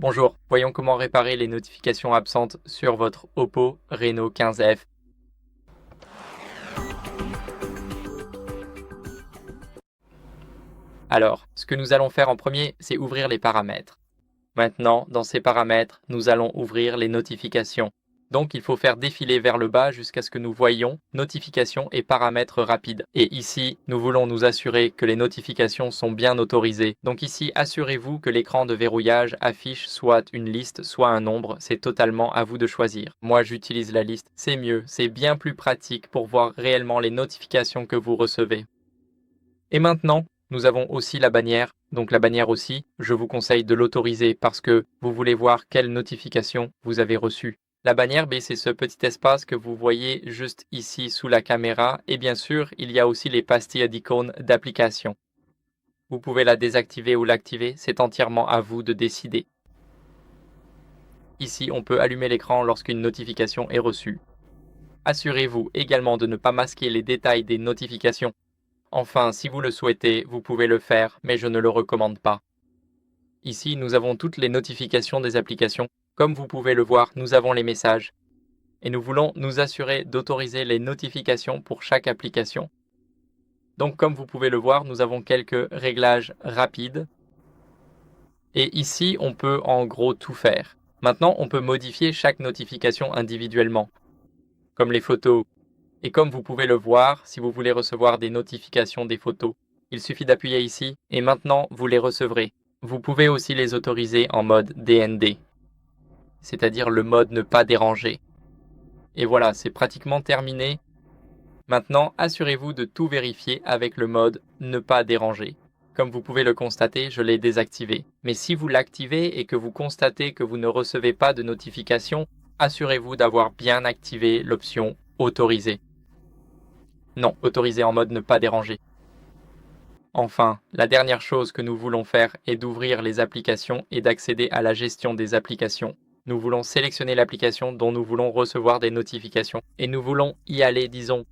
Bonjour, voyons comment réparer les notifications absentes sur votre Oppo Reno 15F. Alors, ce que nous allons faire en premier, c'est ouvrir les paramètres. Maintenant, dans ces paramètres, nous allons ouvrir les notifications. Donc, il faut faire défiler vers le bas jusqu'à ce que nous voyions notifications et paramètres rapides. Et ici, nous voulons nous assurer que les notifications sont bien autorisées. Donc ici, assurez-vous que l'écran de verrouillage affiche soit une liste, soit un nombre. C'est totalement à vous de choisir. Moi, j'utilise la liste. C'est mieux, c'est bien plus pratique pour voir réellement les notifications que vous recevez. Et maintenant, nous avons aussi la bannière. Donc la bannière aussi, je vous conseille de l'autoriser parce que vous voulez voir quelles notifications vous avez reçues. La bannière, c'est ce petit espace que vous voyez juste ici sous la caméra. Et bien sûr, il y a aussi les pastilles d'icônes d'application. Vous pouvez la désactiver ou l'activer, c'est entièrement à vous de décider. Ici, on peut allumer l'écran lorsqu'une notification est reçue. Assurez-vous également de ne pas masquer les détails des notifications. Enfin, si vous le souhaitez, vous pouvez le faire, mais je ne le recommande pas. Ici, nous avons toutes les notifications des applications. Comme vous pouvez le voir, nous avons les messages. Et nous voulons nous assurer d'autoriser les notifications pour chaque application. Donc, comme vous pouvez le voir, nous avons quelques réglages rapides. Et ici, on peut en gros tout faire. Maintenant, on peut modifier chaque notification individuellement, comme les photos. Et comme vous pouvez le voir, si vous voulez recevoir des notifications des photos, il suffit d'appuyer ici et maintenant vous les recevrez. Vous pouvez aussi les autoriser en mode DND, c'est-à-dire le mode ne pas déranger. Et voilà, c'est pratiquement terminé. Maintenant, assurez-vous de tout vérifier avec le mode ne pas déranger. Comme vous pouvez le constater, je l'ai désactivé. Mais si vous l'activez et que vous constatez que vous ne recevez pas de notification, assurez-vous d'avoir bien activé l'option autoriser. Non, autoriser en mode ne pas déranger. Enfin, la dernière chose que nous voulons faire est d'ouvrir les applications et d'accéder à la gestion des applications. Nous voulons sélectionner l'application dont nous voulons recevoir des notifications et nous voulons y aller, disons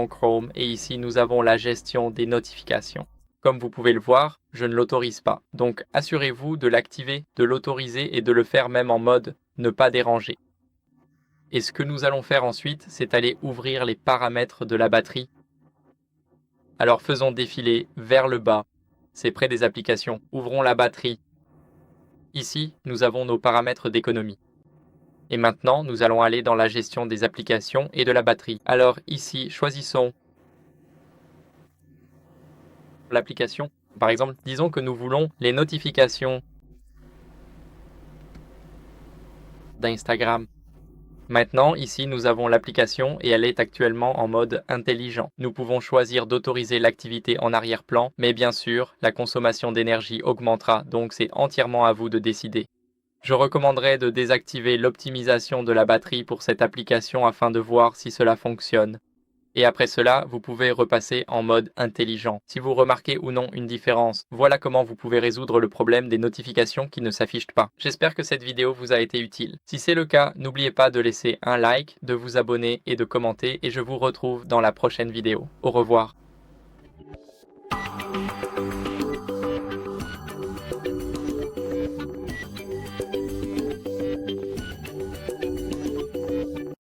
Chrome, et ici nous avons la gestion des notifications. Comme vous pouvez le voir, je ne l'autorise pas. Donc assurez-vous de l'activer, de l'autoriser et de le faire même en mode ne pas déranger. Et ce que nous allons faire ensuite, c'est aller ouvrir les paramètres de la batterie. Alors faisons défiler vers le bas, c'est près des applications. Ouvrons la batterie. Ici, nous avons nos paramètres d'économie. Et maintenant, nous allons aller dans la gestion des applications et de la batterie. Alors ici, choisissons l'application. Par exemple, disons que nous voulons les notifications d'Instagram. Maintenant, ici, nous avons l'application et elle est actuellement en mode intelligent. Nous pouvons choisir d'autoriser l'activité en arrière-plan, mais bien sûr, la consommation d'énergie augmentera, donc c'est entièrement à vous de décider. Je recommanderais de désactiver l'optimisation de la batterie pour cette application afin de voir si cela fonctionne. Et après cela, vous pouvez repasser en mode intelligent. Si vous remarquez ou non une différence, voilà comment vous pouvez résoudre le problème des notifications qui ne s'affichent pas. J'espère que cette vidéo vous a été utile. Si c'est le cas, n'oubliez pas de laisser un like, de vous abonner et de commenter et je vous retrouve dans la prochaine vidéo. Au revoir.